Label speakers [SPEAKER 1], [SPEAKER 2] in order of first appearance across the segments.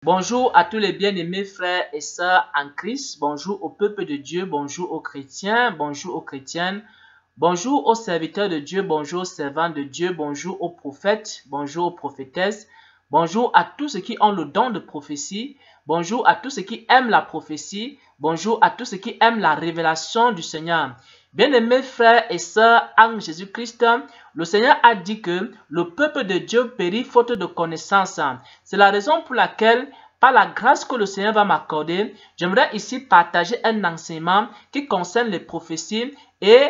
[SPEAKER 1] Bonjour à tous les bien-aimés frères et sœurs en Christ. Bonjour au peuple de Dieu. Bonjour aux chrétiens. Bonjour aux chrétiennes. Bonjour aux serviteurs de Dieu. Bonjour aux servants de Dieu. Bonjour aux prophètes. Bonjour aux prophétesses. Bonjour à tous ceux qui ont le don de prophétie. Bonjour à tous ceux qui aiment la prophétie. Bonjour à tous ceux qui aiment la révélation du Seigneur. Bien-aimés frères et sœurs en Jésus-Christ, le Seigneur a dit que le peuple de Dieu périt faute de connaissance. C'est la raison pour laquelle, par la grâce que le Seigneur va m'accorder, j'aimerais ici partager un enseignement qui concerne les prophéties et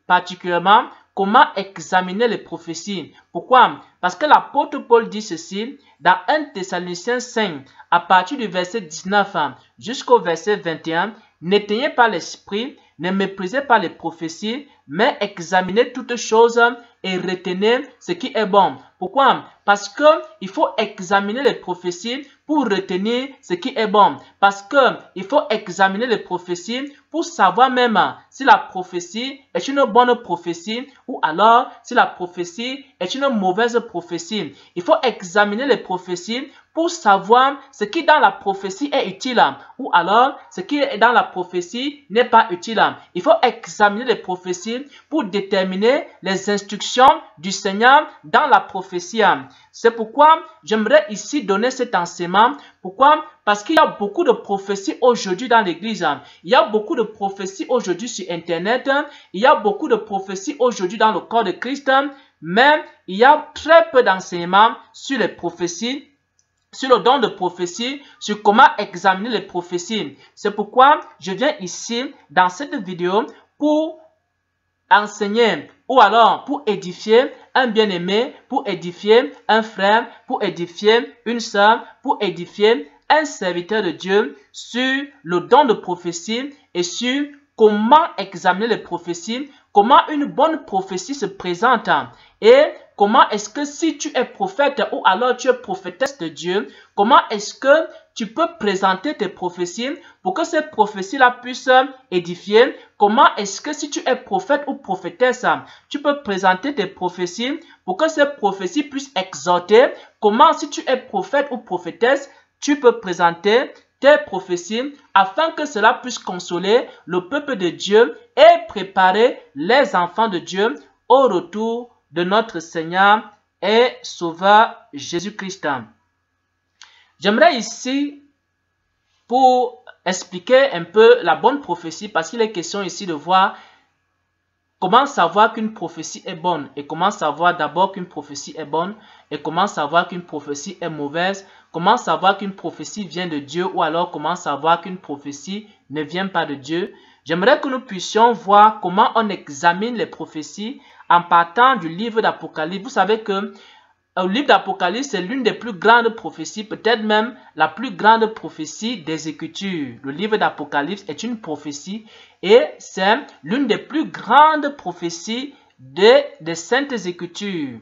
[SPEAKER 1] particulièrement comment examiner les prophéties. Pourquoi? Parce que l'apôtre Paul dit ceci dans 1 Thessaloniciens 5, à partir du verset 19 jusqu'au verset 21, « N'éteignez pas l'esprit, ne méprisez pas les prophéties, mais examinez toutes choses et retenez ce qui est bon. » Pourquoi? Parce qu'il faut examiner les prophéties pour retenir ce qui est bon. Parce qu'il faut examiner les prophéties pour savoir même si la prophétie est une bonne prophétie ou alors si la prophétie est une mauvaise prophétie. Il faut examiner les prophéties pour savoir ce qui dans la prophétie est utile ou alors ce qui est dans la prophétie n'est pas utile. Il faut examiner les prophéties pour déterminer les instructions du Seigneur dans la prophétie. C'est pourquoi j'aimerais ici donner cet enseignement. Pourquoi? Parce qu'il y a beaucoup de prophéties aujourd'hui dans l'église. Il y a beaucoup de prophéties aujourd'hui sur Internet. Il y a beaucoup de prophéties aujourd'hui dans le corps de Christ. Mais il y a très peu d'enseignements sur les prophéties, sur le don de prophétie, sur comment examiner les prophéties. C'est pourquoi je viens ici dans cette vidéo pour enseigner ou alors pour édifier un bien-aimé, pour édifier un frère, pour édifier une sœur, pour édifier un serviteur de Dieu sur le don de prophétie et sur comment examiner les prophéties, comment une bonne prophétie se présente et comment est-ce que si tu es prophète ou alors tu es prophétesse de Dieu, comment est-ce que tu peux présenter tes prophéties pour que ces prophéties-là puissent édifier. Comment est-ce que si tu es prophète ou prophétesse, tu peux présenter tes prophéties pour que ces prophéties puissent exhorter. Comment si tu es prophète ou prophétesse, tu peux présenter tes prophéties afin que cela puisse consoler le peuple de Dieu et préparer les enfants de Dieu au retour de notre Seigneur et Sauveur Jésus-Christ. J'aimerais ici, pour expliquer un peu la bonne prophétie, parce qu'il est question ici de voir comment savoir qu'une prophétie est bonne et comment savoir d'abord qu'une prophétie est bonne et comment savoir qu'une prophétie est mauvaise, comment savoir qu'une prophétie vient de Dieu ou alors comment savoir qu'une prophétie ne vient pas de Dieu. J'aimerais que nous puissions voir comment on examine les prophéties en partant du livre d'Apocalypse. Vous savez que le livre d'Apocalypse, c'est l'une des plus grandes prophéties, peut-être même la plus grande prophétie des Écritures. Le livre d'Apocalypse est une prophétie et c'est l'une des plus grandes prophéties des Saintes Écritures.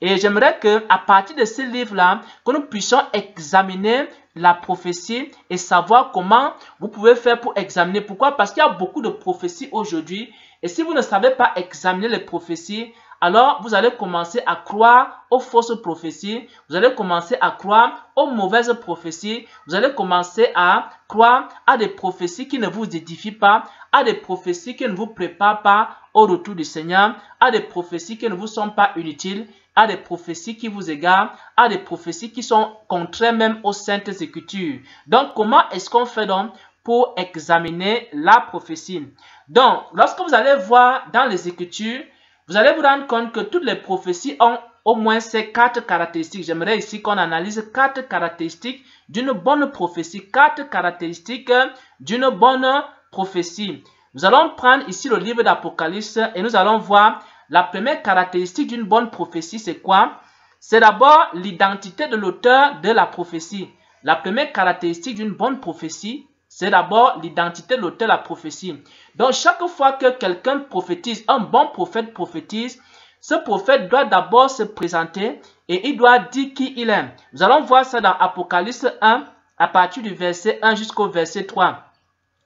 [SPEAKER 1] Et j'aimerais qu'à partir de ce livre-là, que nous puissions examiner la prophétie et savoir comment vous pouvez faire pour examiner. Pourquoi? Parce qu'il y a beaucoup de prophéties aujourd'hui. Et si vous ne savez pas examiner les prophéties, alors vous allez commencer à croire aux fausses prophéties, vous allez commencer à croire aux mauvaises prophéties, vous allez commencer à croire à des prophéties qui ne vous édifient pas, à des prophéties qui ne vous préparent pas au retour du Seigneur, à des prophéties qui ne vous sont pas inutiles, à des prophéties qui vous égarent, à des prophéties qui sont contraires même aux Saintes Écritures. Donc, comment est-ce qu'on fait donc pour examiner la prophétie? Donc, lorsque vous allez voir dans les Écritures, vous allez vous rendre compte que toutes les prophéties ont au moins ces 4 caractéristiques. J'aimerais ici qu'on analyse 4 caractéristiques d'une bonne prophétie. 4 caractéristiques d'une bonne prophétie. Nous allons prendre ici le livre d'Apocalypse et nous allons voir la première caractéristique d'une bonne prophétie, c'est quoi? C'est d'abord l'identité de l'auteur de la prophétie. La première caractéristique d'une bonne prophétie, c'est d'abord l'identité de l'auteur de la prophétie. Donc, chaque fois que quelqu'un prophétise, un bon prophète prophétise, ce prophète doit d'abord se présenter et il doit dire qui il est. Nous allons voir ça dans Apocalypse 1, à partir du verset 1 jusqu'au verset 3.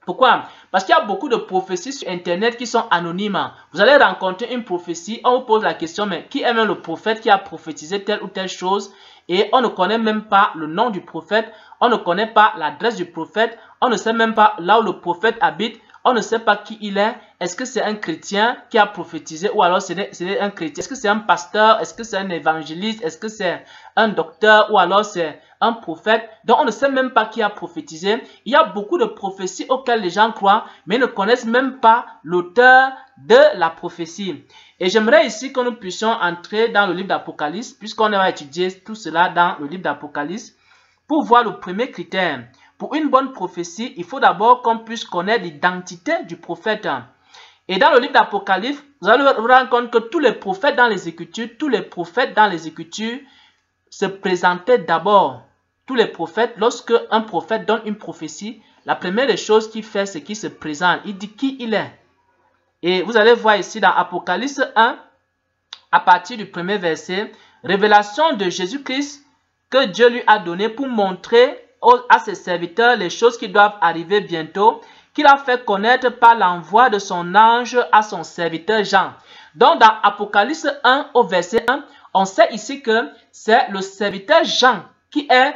[SPEAKER 1] Pourquoi? Parce qu'il y a beaucoup de prophéties sur Internet qui sont anonymes. Vous allez rencontrer une prophétie, on vous pose la question, mais qui est même le prophète qui a prophétisé telle ou telle chose? et on ne connaît même pas le nom du prophète, on ne connaît pas l'adresse du prophète, on ne sait même pas là où le prophète habite, on ne sait pas qui il est-ce que c'est un chrétien qui a prophétisé ou alors c'est un chrétien, est-ce que c'est un pasteur, est-ce que c'est un évangéliste, est-ce que c'est un docteur ou alors c'est un prophète. Donc on ne sait même pas qui a prophétisé. Il y a beaucoup de prophéties auxquelles les gens croient, mais ne connaissent même pas l'auteur de la prophétie. Et j'aimerais ici que nous puissions entrer dans le livre d'Apocalypse, puisqu'on va étudier tout cela dans le livre d'Apocalypse, pour voir le premier critère. Pour une bonne prophétie, il faut d'abord qu'on puisse connaître l'identité du prophète. Et dans le livre d'Apocalypse, vous allez vous rendre compte que tous les prophètes dans les Écritures, se présentaient d'abord. Tous les prophètes, lorsque un prophète donne une prophétie, la première des choses qu'il fait, c'est qu'il se présente. Il dit qui il est. Et vous allez voir ici dans Apocalypse 1, à partir du premier verset, révélation de Jésus-Christ que Dieu lui a donné pour montrer à ses serviteurs les choses qui doivent arriver bientôt, qu'il a fait connaître par l'envoi de son ange à son serviteur Jean. Donc dans Apocalypse 1 au verset 1, on sait ici que c'est le serviteur Jean qui est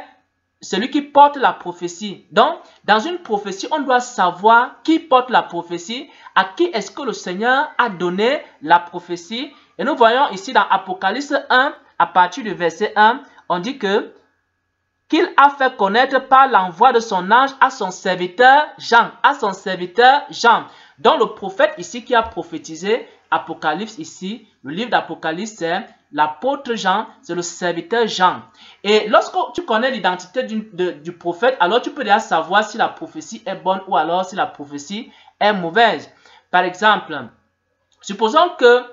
[SPEAKER 1] celui qui porte la prophétie. Donc, dans une prophétie, on doit savoir qui porte la prophétie, à qui est-ce que le Seigneur a donné la prophétie. Et nous voyons ici dans Apocalypse 1, à partir du verset 1, on dit que qu'il a fait connaître par l'envoi de son ange à son serviteur Jean. Donc, le prophète ici qui a prophétisé, Apocalypse ici, le livre d'Apocalypse, c'est l'apôtre Jean, c'est le serviteur Jean. Et lorsque tu connais l'identité du prophète, alors tu peux déjà savoir si la prophétie est bonne ou alors si la prophétie est mauvaise. Par exemple, supposons que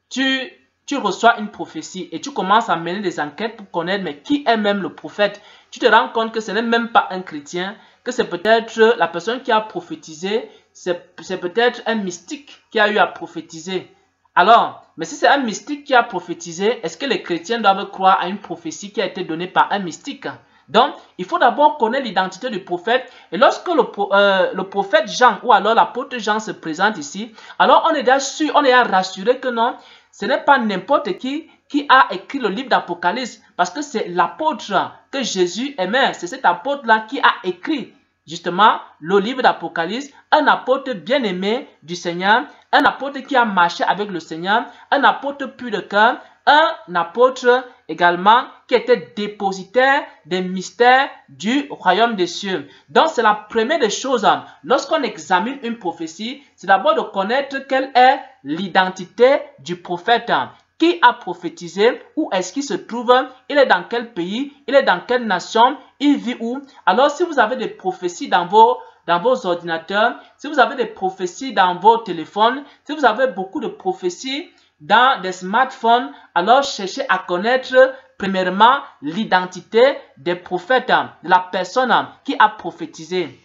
[SPEAKER 1] tu reçois une prophétie et tu commences à mener des enquêtes pour connaître mais qui est même le prophète. Tu te rends compte que ce n'est même pas un chrétien, que c'est peut-être la personne qui a prophétisé, c'est peut-être un mystique qui a eu à prophétiser. Alors, mais si c'est un mystique qui a prophétisé, est-ce que les chrétiens doivent croire à une prophétie qui a été donnée par un mystique? Donc, il faut d'abord connaître l'identité du prophète. Et lorsque le prophète Jean ou alors l'apôtre Jean se présente ici, alors on est déjà sûr, on est déjà rassuré que non, ce n'est pas n'importe qui a écrit le livre d'Apocalypse. Parce que c'est l'apôtre que Jésus aimait. C'est cet apôtre-là qui a écrit justement le livre d'Apocalypse, un apôtre bien-aimé du Seigneur, un apôtre qui a marché avec le Seigneur, un apôtre pur de cœur, un apôtre également qui était dépositaire des mystères du royaume des cieux. Donc c'est la première des choses, lorsqu'on examine une prophétie, c'est d'abord de connaître quelle est l'identité du prophète. Qui a prophétisé, où est-ce qu'il se trouve, il est dans quel pays, il est dans quelle nation, il vit où. Alors si vous avez des prophéties dans vos ordinateurs, si vous avez des prophéties dans vos téléphones, si vous avez beaucoup de prophéties dans des smartphones, alors cherchez à connaître premièrement l'identité des prophètes, de la personne qui a prophétisé.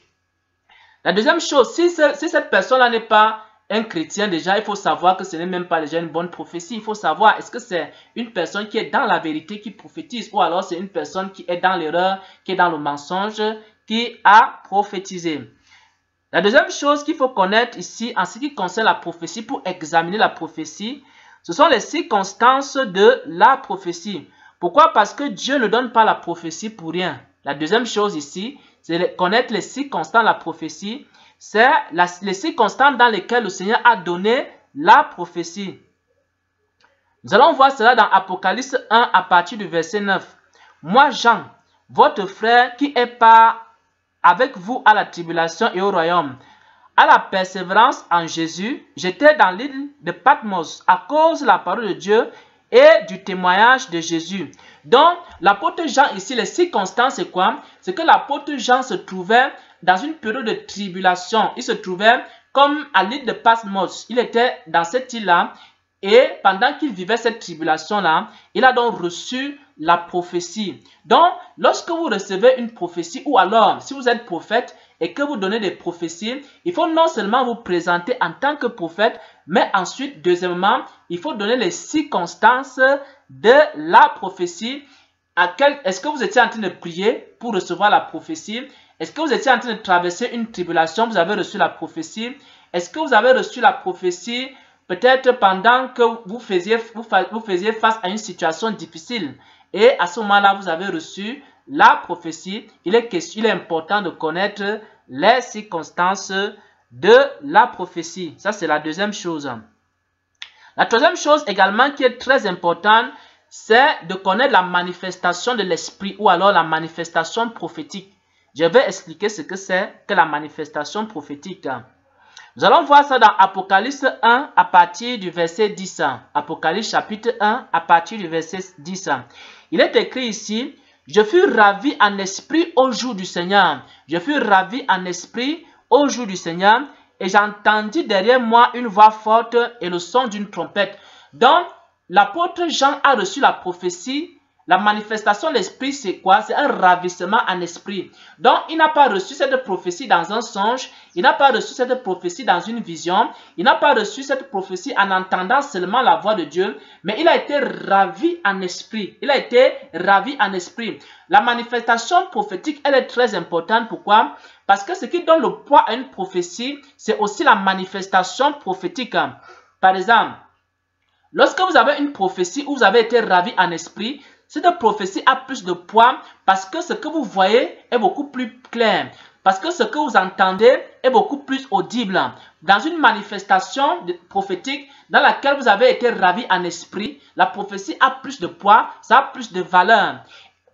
[SPEAKER 1] La deuxième chose, si cette personne-là n'est pas un chrétien, déjà, il faut savoir que ce n'est même pas déjà une bonne prophétie. Il faut savoir, est-ce que c'est une personne qui est dans la vérité qui prophétise ou alors c'est une personne qui est dans l'erreur, qui est dans le mensonge, qui a prophétisé. La deuxième chose qu'il faut connaître ici, en ce qui concerne la prophétie, pour examiner la prophétie, ce sont les circonstances de la prophétie. Pourquoi? Parce que Dieu ne donne pas la prophétie pour rien. La deuxième chose ici, c'est connaître les circonstances de la prophétie. C'est les circonstances dans lesquelles le Seigneur a donné la prophétie. Nous allons voir cela dans Apocalypse 1 à partir du verset 9. Moi, Jean, votre frère qui est pas avec vous à la tribulation et au royaume, à la persévérance en Jésus, j'étais dans l'île de Patmos à cause de la parole de Dieu et du témoignage de Jésus. Donc, l'apôtre Jean ici, les circonstances, c'est quoi? C'est que l'apôtre Jean se trouvait dans une période de tribulation. Il se trouvait comme à l'île de Patmos. Il était dans cette île-là et pendant qu'il vivait cette tribulation-là, il a donc reçu la prophétie. Donc, lorsque vous recevez une prophétie ou alors si vous êtes prophète et que vous donnez des prophéties, il faut non seulement vous présenter en tant que prophète, mais ensuite, deuxièmement, il faut donner les circonstances de la prophétie. Est-ce que vous étiez en train de prier pour recevoir la prophétie? Est-ce que vous étiez en train de traverser une tribulation? Vous avez reçu la prophétie. Est-ce que vous avez reçu la prophétie peut-être pendant que vous faisiez face à une situation difficile? et à ce moment-là, vous avez reçu la prophétie. Il est important de connaître les circonstances de la prophétie. Ça, c'est la deuxième chose. La troisième chose également qui est très importante, c'est de connaître la manifestation de l'esprit ou alors la manifestation prophétique. Je vais expliquer ce que c'est que la manifestation prophétique. Nous allons voir ça dans Apocalypse 1 à partir du verset 10. Apocalypse chapitre 1 à partir du verset 10. Il est écrit ici, « Je fus ravi en esprit au jour du Seigneur. Je fus ravi en esprit au jour du Seigneur. Et j'entendis derrière moi une voix forte et le son d'une trompette. » Donc, l'apôtre Jean a reçu la prophétie. La manifestation de l'esprit, c'est quoi? C'est un ravissement en esprit. Donc, il n'a pas reçu cette prophétie dans un songe. Il n'a pas reçu cette prophétie dans une vision. Il n'a pas reçu cette prophétie en entendant seulement la voix de Dieu. Mais il a été ravi en esprit. Il a été ravi en esprit. La manifestation prophétique, elle est très importante. Pourquoi? Parce que ce qui donne le poids à une prophétie, c'est aussi la manifestation prophétique. Par exemple, lorsque vous avez une prophétie où vous avez été ravi en esprit, cette prophétie a plus de poids parce que ce que vous voyez est beaucoup plus clair. Parce que ce que vous entendez est beaucoup plus audible. Dans une manifestation prophétique dans laquelle vous avez été ravi en esprit, la prophétie a plus de poids, ça a plus de valeur.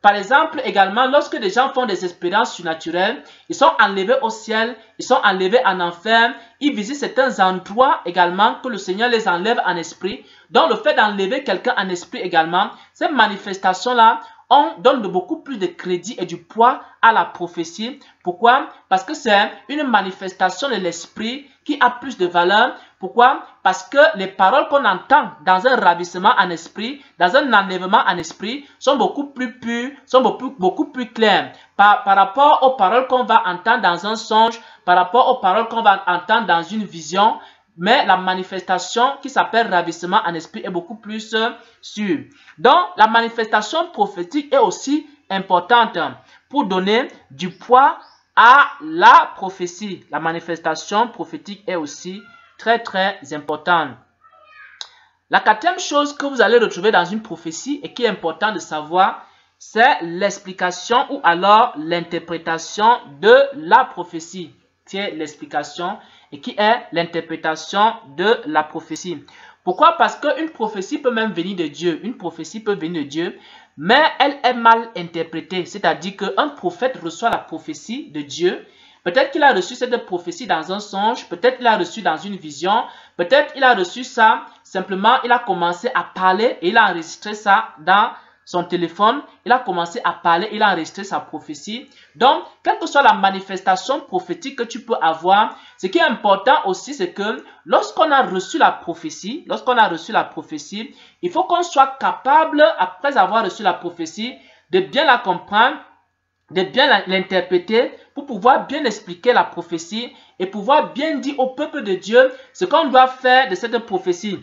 [SPEAKER 1] Par exemple, également, lorsque des gens font des expériences surnaturelles, ils sont enlevés au ciel, ils sont enlevés en enfer, ils visitent certains endroits également que le Seigneur les enlève en esprit. Donc, le fait d'enlever quelqu'un en esprit également, ces manifestations-là, on donne beaucoup plus de crédit et du poids à la prophétie. Pourquoi? Parce que c'est une manifestation de l'esprit qui a plus de valeur. Pourquoi? Parce que les paroles qu'on entend dans un ravissement en esprit, dans un enlèvement en esprit, sont beaucoup plus pures, sont beaucoup plus claires par rapport aux paroles qu'on va entendre dans un songe, par rapport aux paroles qu'on va entendre dans une vision. Mais la manifestation qui s'appelle ravissement en esprit est beaucoup plus sûre. Donc, la manifestation prophétique est aussi importante pour donner du poids à la prophétie. La manifestation prophétique est aussi très importante. La quatrième chose que vous allez retrouver dans une prophétie et qui est important de savoir, c'est l'explication ou alors l'interprétation de la prophétie. C'est l'explication et qui est l'interprétation de la prophétie. Pourquoi? Parce qu'une prophétie peut même venir de Dieu. Une prophétie peut venir de Dieu, mais elle est mal interprétée. C'est-à-dire qu'un prophète reçoit la prophétie de Dieu. Peut-être qu'il a reçu cette prophétie dans un songe, peut-être qu'il a reçu dans une vision, peut-être il a reçu ça, simplement il a commencé à parler et il a enregistré ça dans son téléphone, il a commencé à parler, il a enregistré sa prophétie. Donc, quelle que soit la manifestation prophétique que tu peux avoir, ce qui est important aussi, c'est que lorsqu'on a reçu la prophétie, il faut qu'on soit capable, après avoir reçu la prophétie, de bien la comprendre, de bien l'interpréter pour pouvoir bien expliquer la prophétie et pouvoir bien dire au peuple de Dieu ce qu'on doit faire de cette prophétie.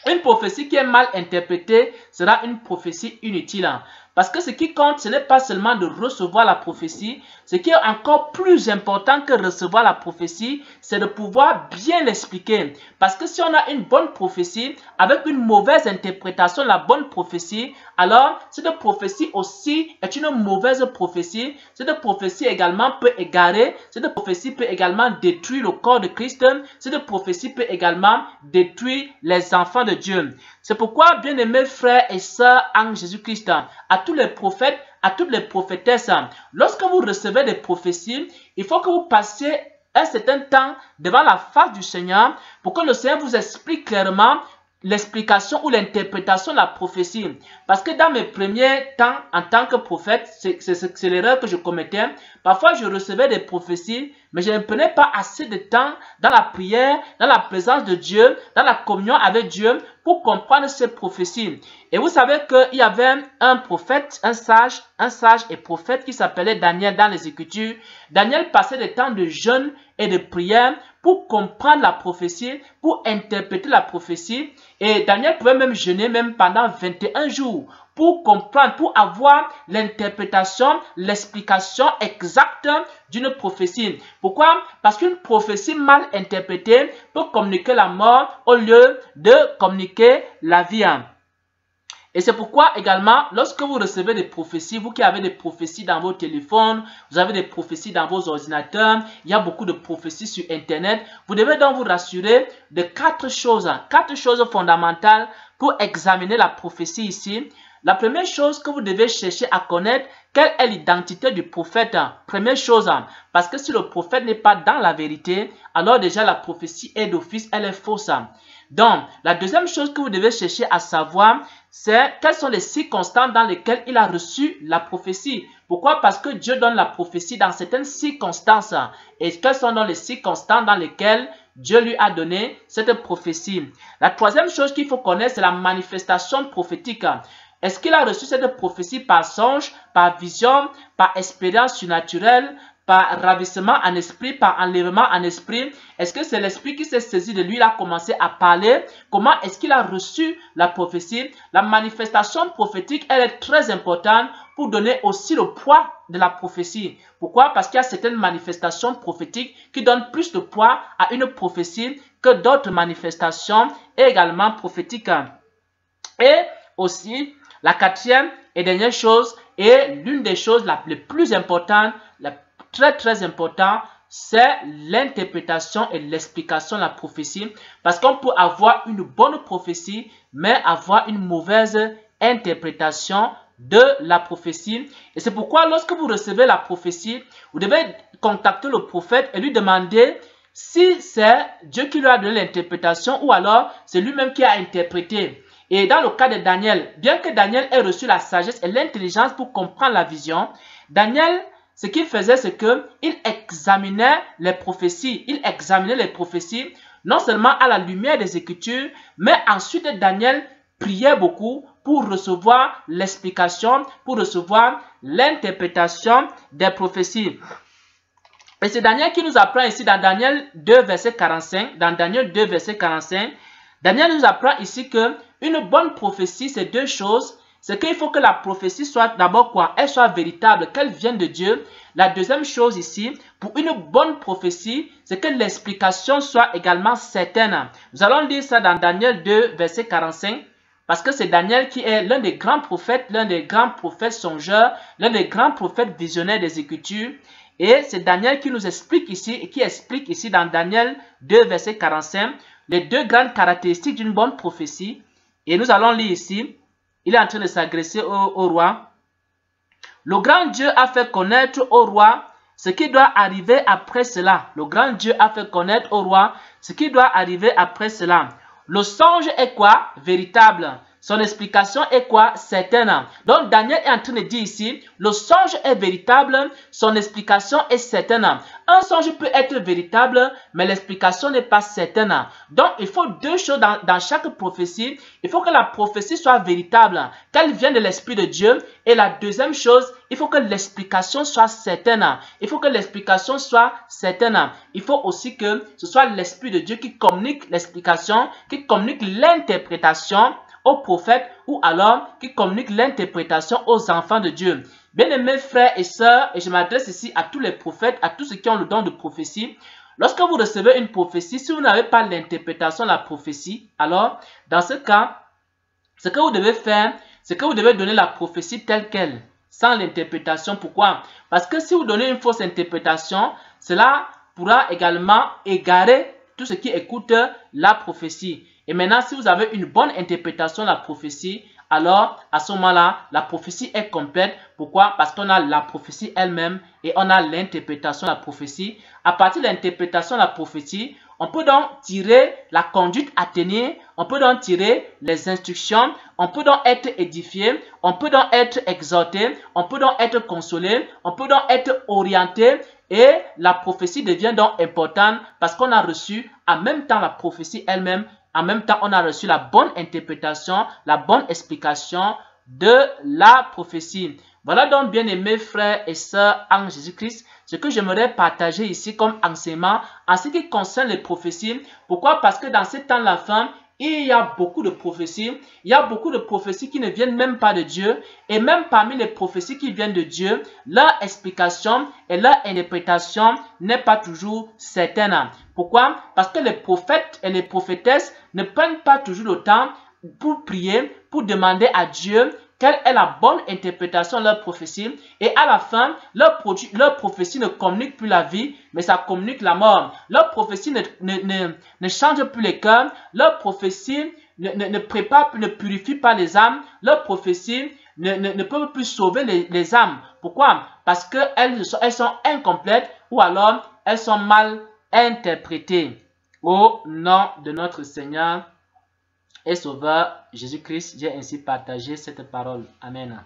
[SPEAKER 1] Une prophétie qui est mal interprétée sera une prophétie inutile. Parce que ce qui compte, ce n'est pas seulement de recevoir la prophétie. Ce qui est encore plus important que recevoir la prophétie, c'est de pouvoir bien l'expliquer. Parce que si on a une bonne prophétie, avec une mauvaise interprétation de la bonne prophétie, alors cette prophétie aussi est une mauvaise prophétie. Cette prophétie également peut égarer. Cette prophétie peut également détruire le corps de Christ. Cette prophétie peut également détruire les enfants de Dieu. C'est pourquoi, bien-aimés frères et sœurs en Jésus-Christ, à tous les prophètes, à toutes les prophétesses, lorsque vous recevez des prophéties, il faut que vous passiez un certain temps devant la face du Seigneur pour que le Seigneur vous explique clairement l'explication ou l'interprétation de la prophétie. Parce que dans mes premiers temps en tant que prophète, c'est l'erreur que je commettais. Parfois, je recevais des prophéties, mais je ne prenais pas assez de temps dans la prière, dans la présence de Dieu, dans la communion avec Dieu pour comprendre ces prophéties. Et vous savez qu'il y avait un prophète, un sage et prophète qui s'appelait Daniel dans les Écritures. Daniel passait des temps de jeûne et de prière pour comprendre la prophétie, pour interpréter la prophétie. Et Daniel pouvait même jeûner même pendant 21 jours pour comprendre, pour avoir l'interprétation, l'explication exacte d'une prophétie. Pourquoi? Parce qu'une prophétie mal interprétée peut communiquer la mort au lieu de communiquer la vie. Et c'est pourquoi également, lorsque vous recevez des prophéties, vous qui avez des prophéties dans vos téléphones, vous avez des prophéties dans vos ordinateurs, il y a beaucoup de prophéties sur Internet, vous devez donc vous rassurer de quatre choses fondamentales pour examiner la prophétie ici. La première chose que vous devez chercher à connaître, quelle est l'identité du prophète? Première chose, parce que si le prophète n'est pas dans la vérité, alors déjà la prophétie est d'office, elle est fausse. Donc, la deuxième chose que vous devez chercher à savoir, c'est quelles sont les circonstances dans lesquelles il a reçu la prophétie. Pourquoi? Parce que Dieu donne la prophétie dans certaines circonstances. Et quelles sont donc les circonstances dans lesquelles Dieu lui a donné cette prophétie? La troisième chose qu'il faut connaître, c'est la manifestation prophétique. Est-ce qu'il a reçu cette prophétie par songe, par vision, par expérience surnaturelle, par ravissement en esprit, par enlèvement en esprit? Est-ce que c'est l'esprit qui s'est saisi de lui, il a commencé à parler? Comment est-ce qu'il a reçu la prophétie? La manifestation prophétique, elle est très importante pour donner aussi le poids de la prophétie. Pourquoi? Parce qu'il y a certaines manifestations prophétiques qui donnent plus de poids à une prophétie que d'autres manifestations également prophétiques. Et aussi, la quatrième et dernière chose, et l'une des choses les plus importantes, très importante, c'est l'interprétation et l'explication de la prophétie. Parce qu'on peut avoir une bonne prophétie, mais avoir une mauvaise interprétation de la prophétie. Et c'est pourquoi lorsque vous recevez la prophétie, vous devez contacter le prophète et lui demander si c'est Dieu qui lui a donné l'interprétation ou alors c'est lui-même qui a interprété. Et dans le cas de Daniel, bien que Daniel ait reçu la sagesse et l'intelligence pour comprendre la vision, Daniel, ce qu'il faisait, c'est qu'il examinait les prophéties. Il examinait les prophéties, non seulement à la lumière des Écritures, mais ensuite Daniel priait beaucoup pour recevoir l'explication, pour recevoir l'interprétation des prophéties. Et c'est Daniel qui nous apprend ici dans Daniel 2, verset 45. Dans Daniel 2, verset 45, Daniel nous apprend ici que une bonne prophétie, c'est deux choses. C'est qu'il faut que la prophétie soit d'abord quoi? Elle soit véritable, qu'elle vienne de Dieu. La deuxième chose ici, pour une bonne prophétie, c'est que l'explication soit également certaine. Nous allons lire ça dans Daniel 2, verset 45. Parce que c'est Daniel qui est l'un des grands prophètes songeurs, l'un des grands prophètes visionnaires des Écritures. Et c'est Daniel qui nous explique ici, et qui explique ici dans Daniel 2, verset 45, les deux grandes caractéristiques d'une bonne prophétie. Et nous allons lire ici, il est en train de s'agresser au roi. Le grand Dieu a fait connaître au roi ce qui doit arriver après cela. Le grand Dieu a fait connaître au roi ce qui doit arriver après cela. Le songe est quoi? Véritable. Son explication est quoi? Certaine. Donc Daniel est en train de dire ici, le songe est véritable, son explication est certaine. Un songe peut être véritable, mais l'explication n'est pas certaine. Donc il faut deux choses dans chaque prophétie. Il faut que la prophétie soit véritable, qu'elle vienne de l'Esprit de Dieu. Et la deuxième chose, il faut que l'explication soit certaine. Il faut que l'explication soit certaine. Il faut aussi que ce soit l'Esprit de Dieu qui communique l'explication, qui communique l'interprétation aux prophètes ou alors qui communique l'interprétation aux enfants de Dieu. Bien-aimés frères et sœurs, et je m'adresse ici à tous les prophètes, à tous ceux qui ont le don de prophétie. Lorsque vous recevez une prophétie, si vous n'avez pas l'interprétation de la prophétie, alors dans ce cas, ce que vous devez faire, c'est que vous devez donner la prophétie telle qu'elle, sans l'interprétation. Pourquoi? Parce que si vous donnez une fausse interprétation, cela pourra également égarer tous ceux qui écoutent la prophétie. Et maintenant, si vous avez une bonne interprétation de la prophétie, alors à ce moment-là, la prophétie est complète. Pourquoi? Parce qu'on a la prophétie elle-même et on a l'interprétation de la prophétie. À partir de l'interprétation de la prophétie, on peut donc tirer la conduite à tenir, on peut donc tirer les instructions, on peut donc être édifié, on peut donc être exhorté, on peut donc être consolé, on peut donc être orienté. Et la prophétie devient donc importante parce qu'on a reçu en même temps la prophétie elle-même. En même temps, on a reçu la bonne interprétation, la bonne explication de la prophétie. Voilà donc, bien-aimés frères et sœurs en Jésus-Christ, ce que j'aimerais partager ici comme enseignement en ce qui concerne les prophéties. Pourquoi? Parce que dans ces temps de la fin, il y a beaucoup de prophéties. Il y a beaucoup de prophéties qui ne viennent même pas de Dieu. Et même parmi les prophéties qui viennent de Dieu, leur explication et leur interprétation n'est pas toujours certaine. Pourquoi? Parce que les prophètes et les prophétesses ne prennent pas toujours le temps pour prier, pour demander à Dieu quelle est la bonne interprétation de leur prophétie. Et à la fin, leur prophétie ne communique plus la vie, mais ça communique la mort. Leur prophétie ne change plus les cœurs. Leur prophétie ne prépare plus, ne purifie pas les âmes. Leur prophétie ne peut plus sauver les âmes. Pourquoi? Parce qu'elles sont incomplètes ou alors elles sont mal interprétées. Au nom de notre Seigneur et Sauveur Jésus-Christ, j'ai ainsi partagé cette parole. Amen.